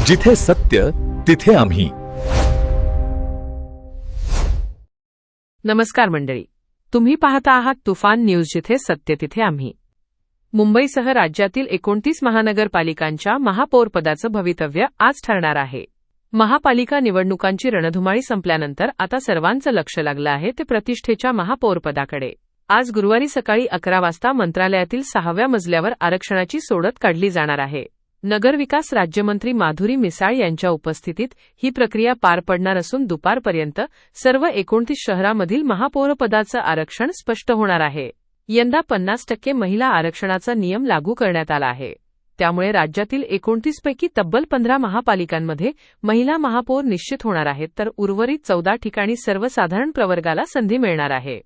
जिथे सत्य तिथे आम्ही. नमस्कार मंडळी, तुम्ही पाहता आहात तुफान न्यूज, जिथे सत्य तिथे आम्ही. मुंबईसह राज्यातील 29 महानगरपालिकांच्या महापौरपदाचं भवितव्य आज ठरणार आहे. महापालिका निवडणुकांची रणधुमाळी संपल्यानंतर आता सर्वांचं लक्ष लागलं आहे ते प्रतिष्ठेच्या महापौरपदाकडे. आज गुरुवारी सकाळी 11 वाजता मंत्रालयातील 6व्या मजल्यावर आरक्षणाची सोडत काढली जाणार आहे. नगरविकास राज्यमंत्री माधुरी मिसाळ यांच्या उपस्थितीत ही प्रक्रिया पार पडणार असून दुपारपर्यंत सर्व 29 शहरामधील महापौरपदाचं आरक्षण स्पष्ट होणार आहे. यंदा 50% महिला आरक्षणाचा नियम लागू करण्यात आला आहे. त्यामुळे राज्यातील 29 पैकी तब्बल 15 महापालिकांमध्ये महिला महापौर निश्चित होणार आहेत, तर उर्वरित 14 ठिकाणी सर्वसाधारण प्रवर्गाला संधी मिळणार आहे.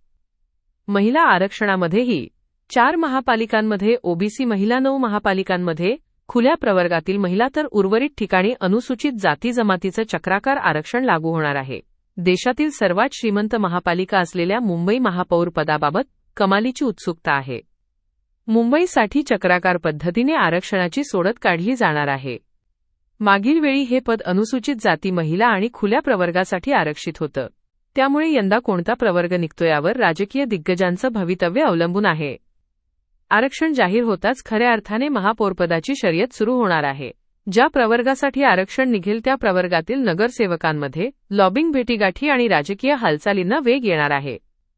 महिला आरक्षणामध्येही 4 महापालिकांमध्ये ओबीसी महिला, 9 महापालिकांमध्ये खुल्या प्रवर्गातील महिला, तर उर्वरित ठिकाणी अनुसूचित जाती जमातीचं चक्राकार आरक्षण लागू होणार आहे. देशातील सर्वात श्रीमंत महापालिका असलेल्या मुंबई महापौर पदाबाबत कमालीची उत्सुकता आहे. मुंबईसाठी चक्राकार पद्धतीने आरक्षणाची सोडत काढली जाणार आहे. मागील वेळी हे पद अनुसूचित जाती महिला आणि खुल्या प्रवर्गासाठी आरक्षित होतं. त्यामुळे यंदा कोणता प्रवर्ग निघतो यावर राजकीय दिग्गजांचं भवितव्य अवलंबून आहे. आरक्षण जाहीर होताच खऱ्या अर्थाने महापौरपदाची शर्यत सुरू होणार आहे. ज्या प्रवर्गासाठी आरक्षण निघेल त्या प्रवर्गातील नगरसेवकांमध्ये लॉबिंग, भेटीगाठी आणि राजकीय हालचालींना वेग येणार आहे.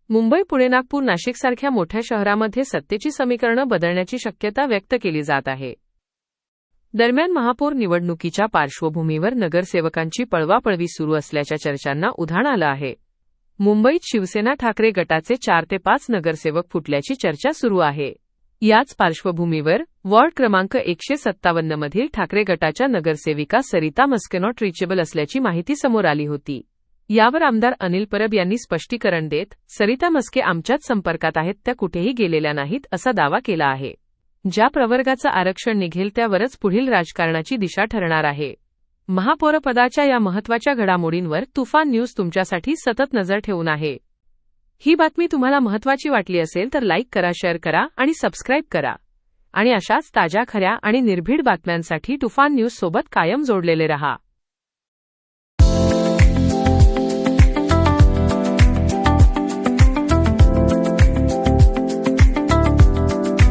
मुंबई, पुणे, नागपूर, नाशिकसारख्या मोठ्या शहरामध्ये सत्तेची समीकरणं बदलण्याची शक्यता व्यक्त केली जात आहे. दरम्यान महापौर निवडणुकीच्या पार्श्वभूमीवर नगरसेवकांची पळवापळवी सुरू असल्याच्या चर्चांना उधाण आलं आहे. मुंबईत शिवसेना ठाकरे गटाचे 4 ते 5 नगरसेवक फुटल्याची चर्चा सुरू आहे. याच पार्श्वभूमीवर वॉर्ड क्रमांक 157 मधील ठाकरे गटाच्या नगरसेविका सरिता म्हस्के नॉट रिचेबल असल्याची माहिती समोर आली होती. यावर आमदार अनिल परब यांनी स्पष्टीकरण देत सरिता म्हस्के आमच्याच संपर्कात आहेत, त्या कुठेही गेलेल्या नाहीत असा दावा केला आहे. ज्या प्रवर्गाचं आरक्षण निघेल त्यावरच पुढील राजकारणाची दिशा ठरणार आहे. महापौरपदाच्या या महत्त्वाच्या घडामोडींवर तुफान न्यूज तुमच्यासाठी सतत नजर ठेवून आहे. ही बातमी तुम्हाला महत्त्वाची वाटली असेल तर लाईक करा, शेअर करा आणि सबस्क्राईब करा. आणि अशाच ताज्या, खऱ्या आणि निर्भीड बातम्यांसाठी तुफान न्यूज सोबत कायम जोडलेले रहा.